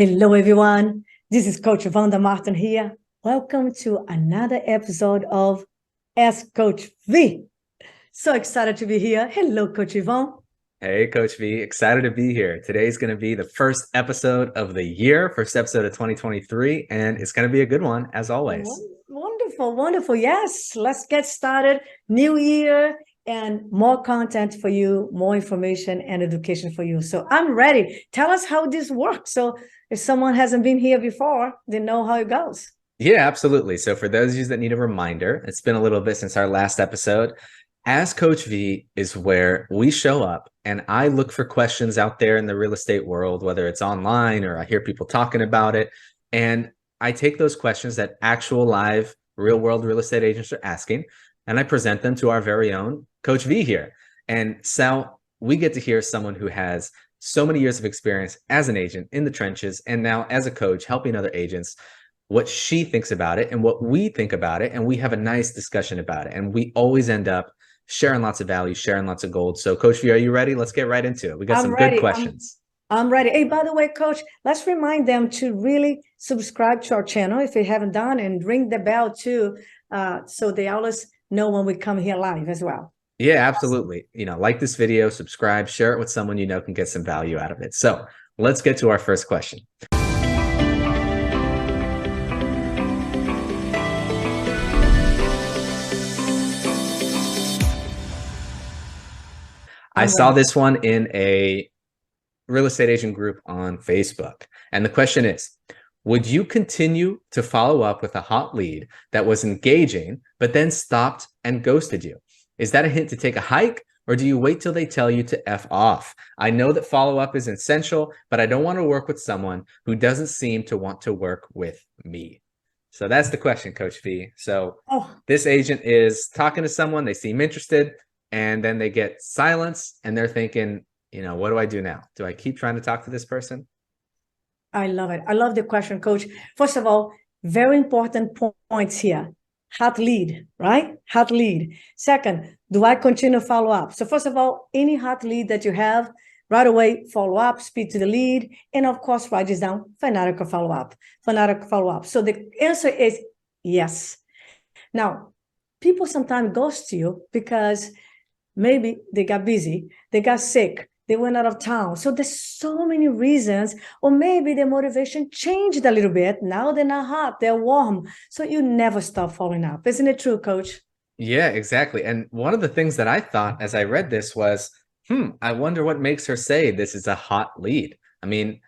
Hello, everyone. This is Coach Vanda Martin here. Welcome to another episode of Ask Coach V. So excited to be here. Hello, Coach Ivon. Hey, Coach V. Excited to be here. Today's going to be the first episode of the year, first episode of 2023, and it's going to be a good one, as always. Wonderful, wonderful. Yes, let's get started. New year and more content for you, more information and education for you. So I'm ready. Tell us how this works. So if someone hasn't been here before, they know how it goes. Yeah, absolutely. So for those of you that need a reminder, it's been a little bit since our last episode. Ask Coach V is where we show up and I look for questions out there in the real estate world, whether it's online or I hear people talking about it. And I take those questions that actual live real world real estate agents are asking, and I present them to our very own Coach V here. And so we get to hear someone who has so many years of experience as an agent in the trenches and now as a coach helping other agents, what she thinks about it and what we think about it. And we have a nice discussion about it. And we always end up sharing lots of value, sharing lots of gold. So Coach V, are you ready? Let's get right into it. We got some good questions. I'm ready. Hey, by the way, Coach, let's remind them to really subscribe to our channel if they haven't done, and ring the bell too, so they always know when we come here live as well. Yeah, absolutely. Like this video, subscribe, share it with someone you know can get some value out of it. So let's get to our first question. I saw this one in a real estate agent group on Facebook. And the question is, would you continue to follow up with a hot lead that was engaging, but then stopped and ghosted you? Is that a hint to take a hike, or do you wait till they tell you to F off? I know that follow-up is essential, but I don't want to work with someone who doesn't seem to want to work with me. So that's the question, Coach V. So this agent is talking to someone, they seem interested, and then they get silence and they're thinking, what do I do now? Do I keep trying to talk to this person? I love it. I love the question, Coach. First of all, very important points here. Hot lead, right? Hot lead. Second, do I continue to follow up? So first of all, any hot lead that you have, right away, follow up, speak to the lead, and of course, write this down, fanatical follow-up, fanatical follow-up. So the answer is yes. Now, people sometimes ghost you because maybe they got busy, they got sick, they went out of town. So there's so many reasons, or maybe their motivation changed a little bit. Now they're not hot, they're warm. So you never stop following up. Isn't it true, Coach? Yeah, exactly. And one of the things that I thought as I read this was, I wonder what makes her say this is a hot lead. I mean,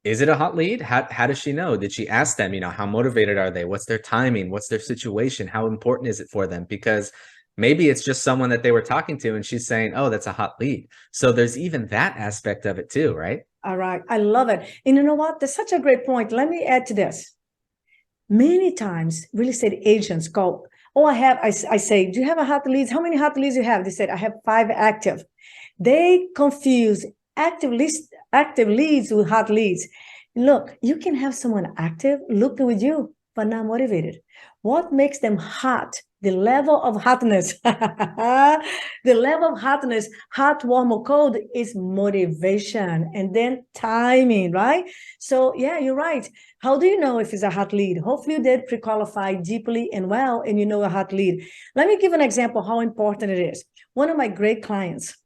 is it a hot lead? How does she know? Did she ask them, how motivated are they? What's their timing? What's their situation? How important is it for them? Because maybe it's just someone that they were talking to and she's saying, oh, that's a hot lead. So there's even that aspect of it too, right? All right. I love it. And you know what? That's such a great point. Let me add to this. Many times real estate agents call, I say, do you have a hot leads? How many hot leads you have? They said, I have 5 active. They confuse active leads with hot leads. Look, you can have someone active looking with you, but not motivated. What makes them hot? The level of hotness, the level of hotness, hot, warm, or cold, is motivation, and then timing, right? So yeah, you're right. How do you know if it's a hot lead? Hopefully you did pre-qualify deeply and well, and you know a hot lead. Let me give an example how important it is. One of my great clients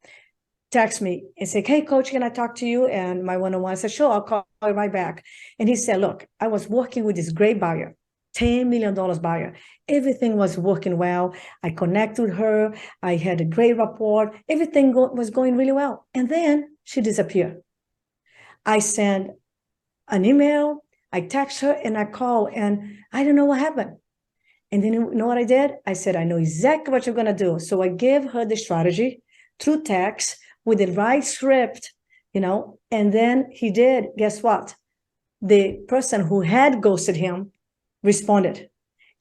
text me and say, hey, Coach, can I talk to you? And my one-on-one, I said, sure, I'll call you right back. And he said, look, I was working with this great buyer, $10 million buyer. Everything was working well. I connected with her. I had a great rapport. Everything was going really well. And then she disappeared. I sent an email, I text her, and I call, and I don't know what happened. And then you know what I did? I said, I know exactly what you're going to do. So I gave her the strategy through text with the right script, and then he did. Guess what? The person who had ghosted him responded.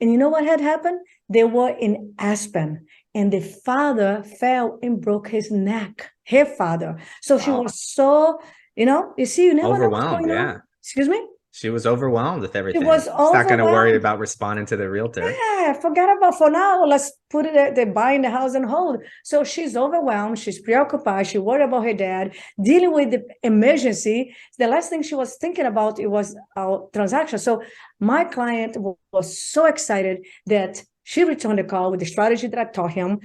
And you know what had happened? They were in Aspen, and the father fell and broke his neck, her father. So she was so, you see, you never know what's going on. Excuse me? She was overwhelmed with She everything. was She's not going to worry overwhelmed. about responding to the realtor. Yeah, forget about for now. Let's put it. They're buying the house and hold. So she's overwhelmed. She's preoccupied. She worried about her dad, dealing with the emergency. The last thing she was thinking about it was our transaction. So my client was so excited that she returned the call with the strategy that I taught him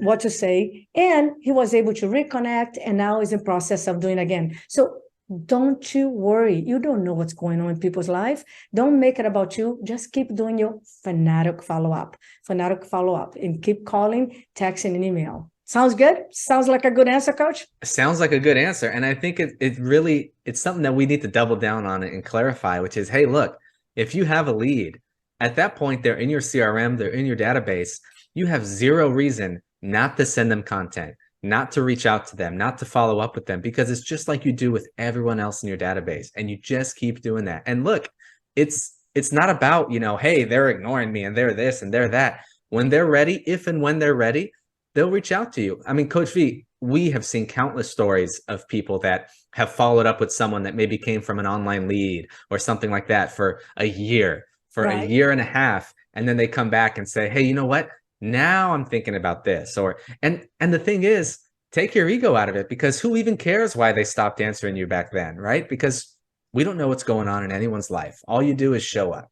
what to say, and he was able to reconnect. And now is in process of doing again. So don't you worry. You don't know what's going on in people's life. Don't make it about you. Just keep doing your fanatic follow-up, and keep calling, texting, and email. Sounds good? Sounds like a good answer, Coach? Sounds like a good answer. And I think it really, it's something that we need to double down on it and clarify, which is, hey, look, if you have a lead, at that point, they're in your CRM, they're in your database. You have zero reason not to send them content, not to reach out to them, not to follow up with them, because it's just like you do with everyone else in your database. And you just keep doing that. And look, it's not about, hey, they're ignoring me and they're this and they're that. When they're ready, if and when they're ready, they'll reach out to you. I mean, Coach V, we have seen countless stories of people that have followed up with someone that maybe came from an online lead or something like that for a year, for a year and a half. And then they come back and say, hey, you know what? Now I'm thinking about this. And the thing is, take your ego out of it, because who even cares why they stopped answering you back then, right? Because we don't know what's going on in anyone's life. All you do is show up.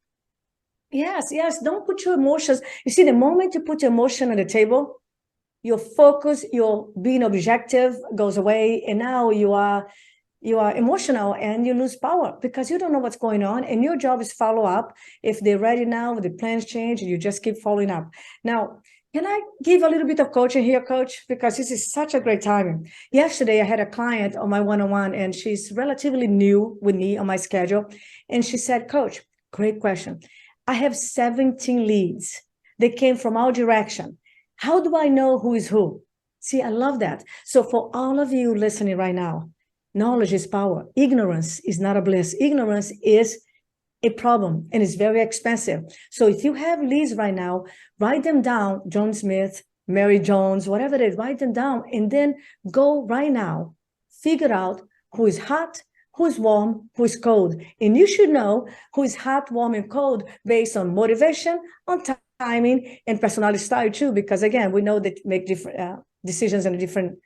Yes. Don't put your emotions. You see, the moment you put your emotion on the table, your focus, your being objective goes away, and now you are emotional and you lose power because you don't know what's going on, and your job is follow up. If they're ready now, the plans change, you just keep following up. Now, can I give a little bit of coaching here, Coach? Because this is such a great timing. Yesterday, I had a client on my one-on-one, and she's relatively new with me on my schedule. And she said, Coach, great question. I have 17 leads. They came from all direction. How do I know who is who? See, I love that. So for all of you listening right now, knowledge is power. Ignorance is not a bliss. Ignorance is a problem, and it's very expensive. So if you have leads right now, write them down, John Smith, Mary Jones, whatever it is, write them down, and then go right now, figure out who is hot, who is warm, who is cold. And you should know who is hot, warm, and cold based on motivation, on timing, and personality style too, because again, we know that make different decisions in different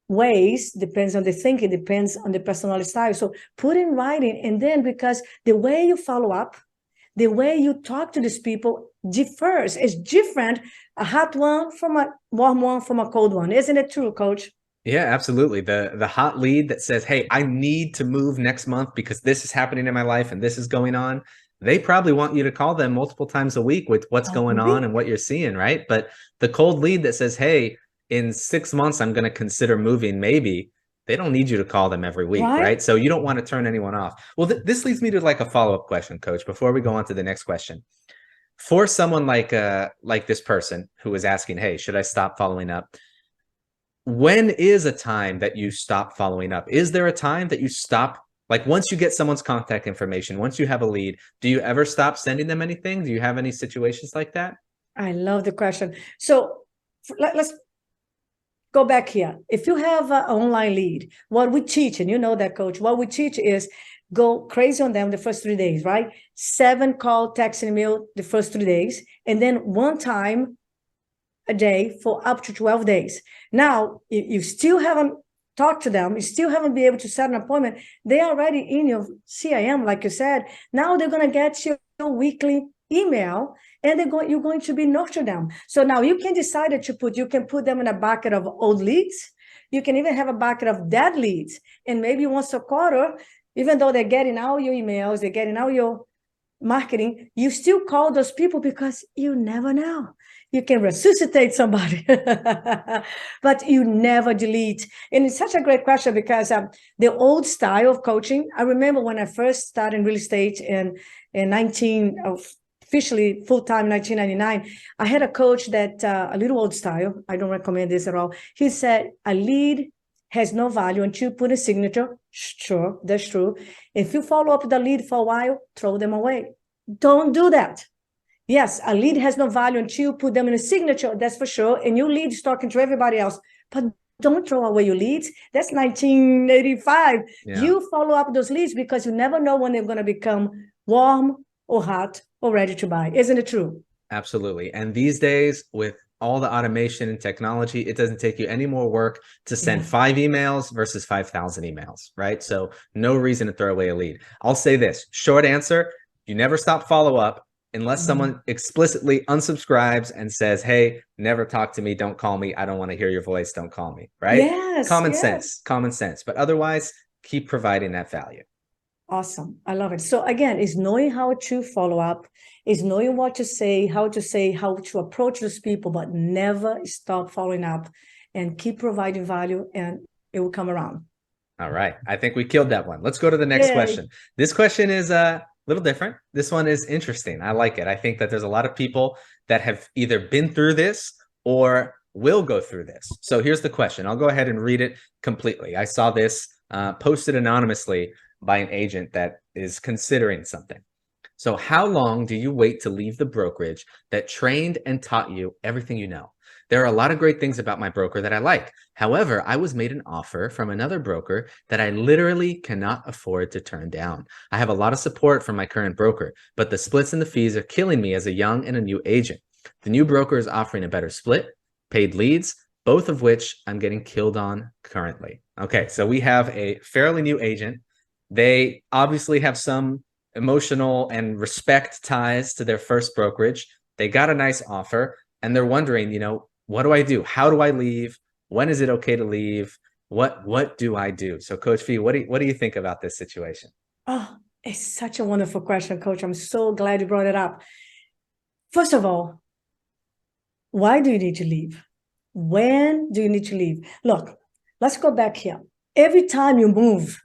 ways, depends on the thinking, depends on the personality style. So put in writing, and then because the way you follow up, the way you talk to these people differs. It's different, a hot one from a warm one from a cold one. Isn't it true, Coach? Yeah, absolutely. The hot lead that says, hey, I need to move next month because this is happening in my life and this is going on. They probably want you to call them multiple times a week with what's going on and what you're seeing, right? But the cold lead that says, hey, in 6 months, I'm going to consider moving, maybe, they don't need you to call them every week, right? So you don't want to turn anyone off. Well, this leads me to like a follow-up question, Coach, before we go on to the next question. For someone like this person who is asking, hey, should I stop following up? When is a time that you stop following up? Is there a time that you stop? Like once you get someone's contact information, once you have a lead, do you ever stop sending them anything? Do you have any situations like that? I love the question. So let's go back here. If you have an online lead, what we teach, and you know that, Coach, what we teach is go crazy on them the first 3 days, right? 7 call, text, and email the first 3 days, and then 1 time a day for up to 12 days. Now, you still haven't talked to them, you still haven't been able to set an appointment. They are already in your CIM, like you said. Now they're going to get your weekly email, and you're going to be nurture them. So now you can decide that you can put them in a bucket of old leads. You can even have a bucket of dead leads. And maybe once a quarter, even though they're getting all your emails, they're getting all your marketing, you still call those people because you never know. You can resuscitate somebody, but you never delete. And it's such a great question because the old style of coaching, I remember when I first started in real estate in officially full-time 1999, I had a coach that a little old style, I don't recommend this at all. He said, a lead has no value until you put a signature. Sure, that's true. If you follow up the lead for a while, throw them away. Don't do that. Yes, a lead has no value until you put them in a signature, that's for sure. And your lead is talking to everybody else. But don't throw away your leads. That's 1985. Yeah. You follow up those leads because you never know when they're going to become warm or hot or ready to buy. Isn't it true? Absolutely. And these days, with all the automation and technology, it doesn't take you any more work to send 5 emails versus 5,000 emails, right? So no reason to throw away a lead. I'll say this, short answer, you never stop follow up unless someone explicitly unsubscribes and says, hey, never talk to me, don't call me, I don't want to hear your voice, don't call me, right? Yes. Common sense. But otherwise, keep providing that value. Awesome. I love it. So again, is knowing how to follow up, is knowing what to say, how to approach those people, but never stop following up and keep providing value, and it will come around. All right. I think we killed that one. Let's go to the next question. This question is a little different. This one is interesting. I like it. I think that there's a lot of people that have either been through this or will go through this. So here's the question. I'll go ahead and read it completely. I saw this posted anonymously by an agent that is considering something. So how long do you wait to leave the brokerage that trained and taught you everything you know? There are a lot of great things about my broker that I like. However, I was made an offer from another broker that I literally cannot afford to turn down. I have a lot of support from my current broker, but the splits and the fees are killing me as a young and a new agent. The new broker is offering a better split, paid leads, both of which I'm getting killed on currently. Okay, so we have a fairly new agent. They obviously have some emotional and respect ties to their first brokerage. They got a nice offer and they're wondering, what do I do? How do I leave? When is it okay to leave? What do I do? So Coach V, what do you think about this situation? Oh, it's such a wonderful question, Coach. I'm so glad you brought it up. First of all, why do you need to leave? When do you need to leave? Look, let's go back here. Every time you move,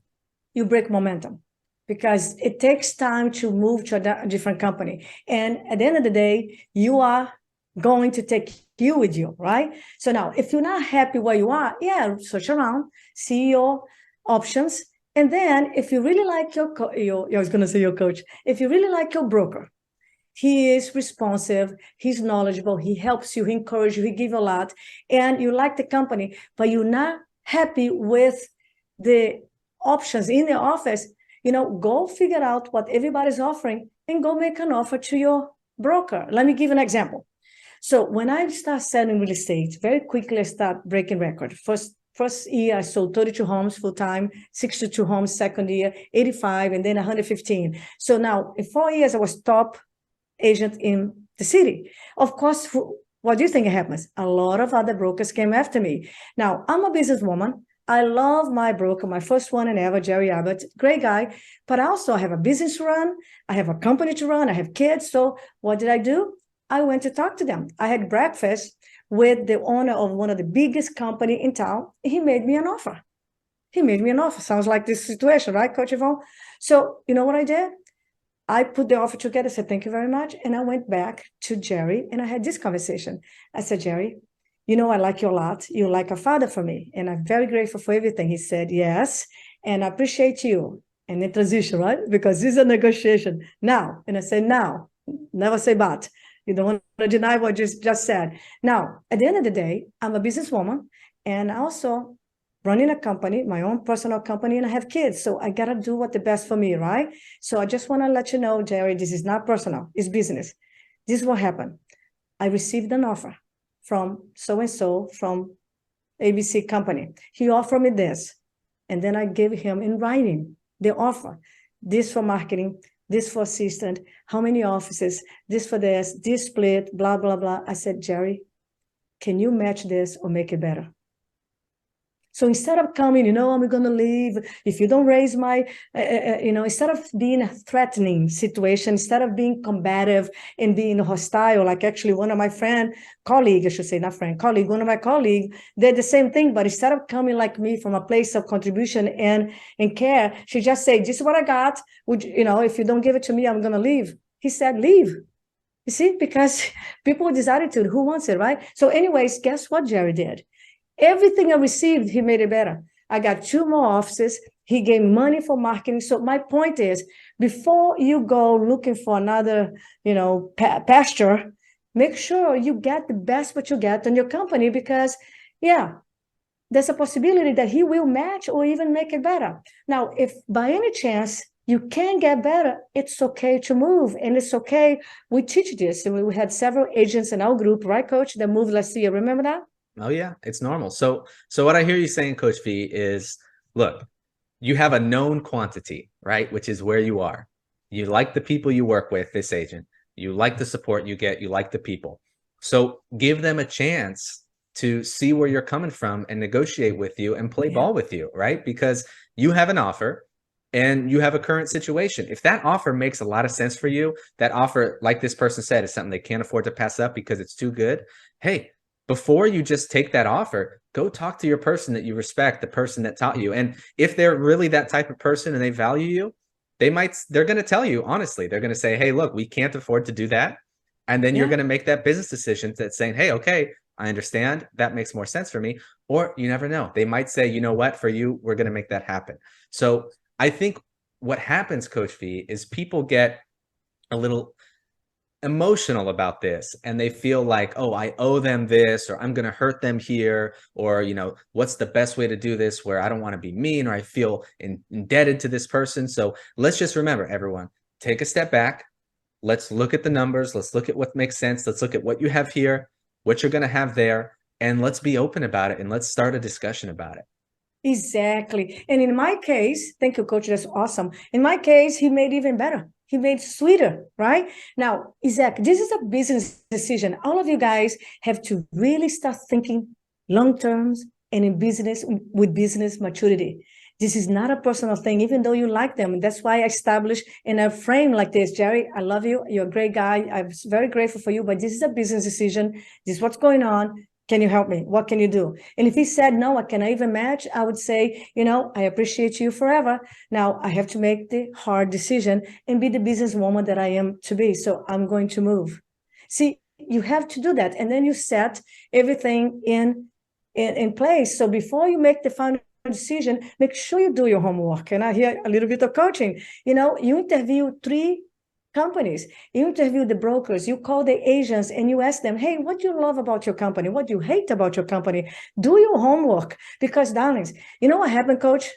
you break momentum because it takes time to move to a different company. And at the end of the day, you are going to take you with you, right? So now, if you're not happy where you are, search around, see your options. And then if you really like I was going to say your coach, if you really like your broker, he is responsive, he's knowledgeable, he helps you, he encourages you, he gives you a lot, and you like the company, but you're not happy with the options in the office, go figure out what everybody's offering and go make an offer to your broker. Let me give an example. So when I start selling real estate, very quickly I start breaking record. First year I sold 32 homes full-time, 62 homes second year, 85, and then 115. So now in 4 years I was top agent in the city. Of course, what do you think happens? A lot of other brokers came after me. Now, I'm a businesswoman. I love my broker, my first one and ever, Jerry Abbott, great guy. But also I have a business to run. I have a company to run. I have kids. So what did I do? I went to talk to them. I had breakfast with the owner of one of the biggest company in town. He made me an offer. Sounds like this situation, right, Coach Ivon? So you know what I did? I put the offer together, said, thank you very much. And I went back to Jerry and I had this conversation. I said, Jerry, I like you a lot. You're like a father for me. And I'm very grateful for everything. He said, yes. And I appreciate you. And then transition, right? Because this is a negotiation now. And I said, now, never say but. You don't want to deny what you just said. Now, at the end of the day, I'm a businesswoman and also running a company, my own personal company, and I have kids. So I got to do what's the best for me, right? So I just want to let you know, Jerry, this is not personal. It's business. This is what happened. I received an offer from so-and-so from ABC company. He offered me this. And then I gave him in writing the offer. This for marketing, this for assistant, how many offices, this for this split, blah, blah, blah. I said, Jerry, can you match this or make it better? So instead of coming, I'm going to leave if you don't raise my, instead of being a threatening situation, instead of being combative and being hostile, like actually one of my colleague, one of my colleagues, did the same thing. But instead of coming like me from a place of contribution and care, she just said, this is what I got. If you don't give it to me, I'm going to leave. He said, leave. You see, because people with this attitude, who wants it, right? So anyways, guess what Jerry did? Everything I received, he made it better. I got 2 more offices. He gave money for marketing. So my point is, before you go looking for another, pasture, make sure you get the best what you get in your company because, there's a possibility that he will match or even make it better. Now, if by any chance you can get better, it's okay to move, and it's okay. We teach this, and we had several agents in our group, right, Coach, that moved last year. Remember that? Oh yeah, it's normal. So what I hear you saying, Coach V, is look, you have a known quantity, right? Which is where you are. You like the people you work with, this agent. You like the support you get. You like the people. So give them a chance to see where you're coming from and negotiate with you and play ball with you, right? Because you have an offer and you have a current situation. If that offer makes a lot of sense for you, that offer, like this person said, is something they can't afford to pass up because it's too good. Hey, before you just take that offer, go talk to your person that you respect, the person that taught you. And if they're really that type of person and they value you, they're going to tell you, honestly, they're going to say, hey, look, we can't afford to do that. And then you're going to make that business decision that's saying, hey, okay, I understand. That makes more sense for me. Or you never know. They might say, you know what, for you, we're going to make that happen. So I think what happens, Coach V, is people get a little emotional about this and they feel like, oh, I owe them this, or I'm going to hurt them here, or, you know, what's the best way to do this where I don't want to be mean, or I feel indebted to this person. So let's just remember, everyone, take a step back. Let's look at the numbers. Let's look at what makes sense. Let's look at what you have here, what you're going to have there, and let's be open about it and let's start a discussion about it. Exactly. And in my case, thank you, Coach. That's awesome. In my case, he made even better. He made sweeter, right? Now, Isaac, this is a business decision. All of you guys have to really start thinking long terms and in business with business maturity. This is not a personal thing, even though you like them. And that's why I established in a frame like this. Jerry, I love you. You're a great guy. I'm very grateful for you, but this is a business decision. This is what's going on. Can you help me? What can you do? And if he said, no, I cannot even match, I would say, you know, I appreciate you forever. Now I have to make the hard decision and be the businesswoman that I am to be. So I'm going to move. See, you have to do that. And then you set everything in place. So before you make the final decision, make sure you do your homework. And I hear a little bit of coaching. You know, you interview 3 companies, you interview the brokers, you call the agents, and you ask them, hey, what do you love about your company? What do you hate about your company? Do your homework. Because, darlings, you know what happened, Coach?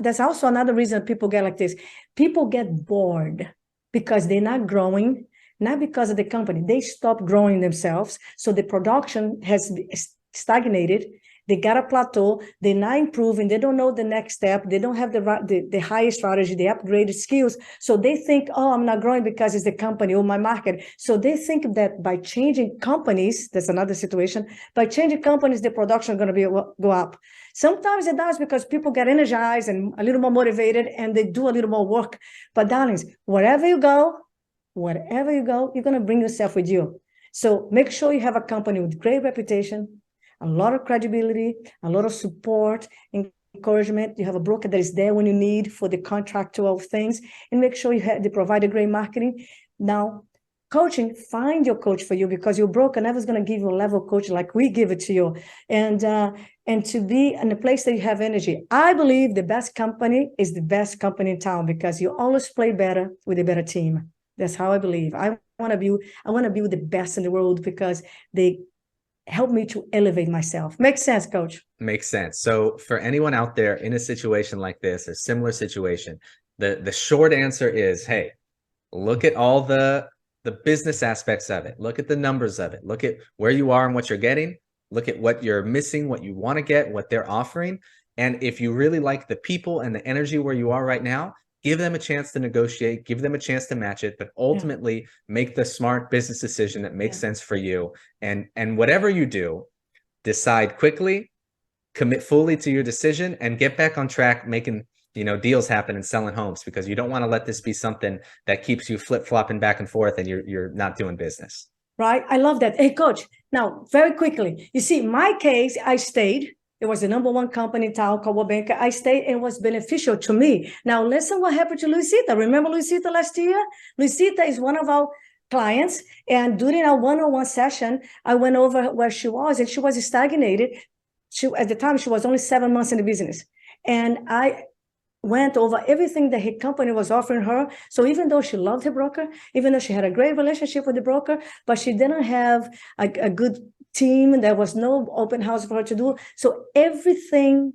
That's also another reason people get like this. People get bored because they're not growing, not because of the company. They stop growing themselves. So the production has stagnated. They got a plateau. They're not improving. They don't know the next step. They don't have the highest strategy, the upgraded skills. So they think, oh, I'm not growing because it's the company or my market. So they think that by changing companies, that's another situation. By changing companies, the production is going to go up. Sometimes it does because people get energized and a little more motivated and they do a little more work. But darlings, wherever you go, you're going to bring yourself with you. So make sure you have a company with great reputation, a lot of credibility, a lot of support, encouragement. You have a broker that is there when you need for the contractual things, and make sure they provide a great marketing. Now, coaching, find your coach for you, because your broker never is going to give you a level coach like we give it to you. And to be in a place that you have energy. I believe the best company is the best company in town, because you always play better with a better team. That's how I believe. I want to be with the best in the world, because they help me to elevate myself. Makes sense, Coach? Makes sense. So for anyone out there in a situation like this, a similar situation, the short answer is, hey, look at all the business aspects of it. Look at the numbers of it. Look at where you are and what you're getting. Look at what you're missing, what you want to get, what they're offering. And if you really like the people and the energy where you are right now, give them a chance to negotiate, give them a chance to match it, but ultimately make the smart business decision that makes sense for you. And whatever you do, decide quickly, commit fully to your decision, and get back on track making, you know, deals happen and selling homes, because you don't want to let this be something that keeps you flip-flopping back and forth and you're not doing business. Right. I love that. Hey, Coach, now very quickly, you see, my case, I stayed. It was the #1 company in town, called Bank. I stayed, and it was beneficial to me. Now, listen what happened to Luisita. Remember Luisita last year? Luisita is one of our clients, and during our one-on-one session, I went over where she was, and she was stagnated. At the time, she was only 7 months in the business. And I went over everything that her company was offering her. So even though she loved her broker, even though she had a great relationship with the broker, but she didn't have a good team. There was no open house for her to do. So everything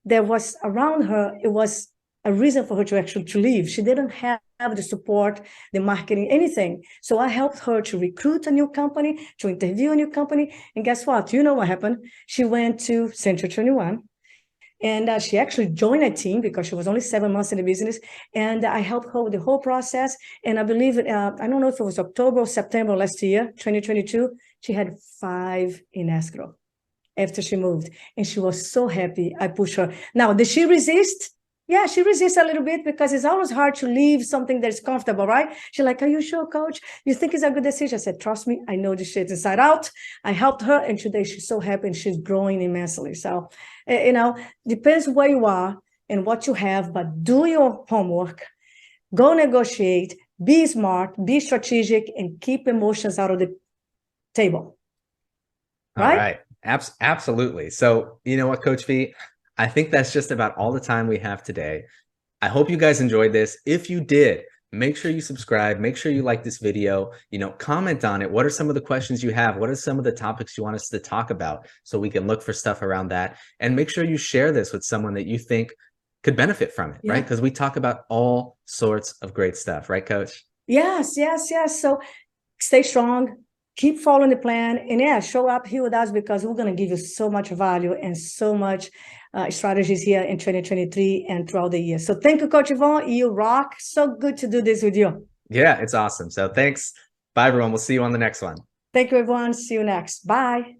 that was around her, it was a reason for her to actually to leave. She didn't have the support, the marketing, anything. So I helped her to recruit a new company, to interview a new company. And guess what? You know what happened? She went to Century 21. And she actually joined a team because she was only 7 months in the business. And I helped her with the whole process. And I believe, I don't know if it was October or September last year, 2022, she had 5 in escrow after she moved. And she was so happy. I pushed her. Now, did she resist? Yeah, she resists a little bit because it's always hard to leave something that's comfortable, right? She's like, are you sure, coach? You think it's a good decision? I said, trust me, I know this shit inside out. I helped her, and today she's so happy and she's growing immensely. So, depends where you are and what you have, but do your homework, go negotiate, be smart, be strategic, and keep emotions out of the table. All right. Absolutely. So, you know what, Coach V? I think that's just about all the time we have today. I hope you guys enjoyed this. If you did, make sure you subscribe. Make sure you like this video. Comment on it. What are some of the questions you have? What are some of the topics you want us to talk about so we can look for stuff around that? And make sure you share this with someone that you think could benefit from it, right? Because we talk about all sorts of great stuff, right, Coach? Yes. So stay strong. Keep following the plan, and show up here with us because we're going to give you so much value and so much strategies here in 2023 and throughout the year. So thank you, Coach Ivon. You rock. So good to do this with you. Yeah, it's awesome. So thanks. Bye, everyone. We'll see you on the next one. Thank you, everyone. See you next. Bye.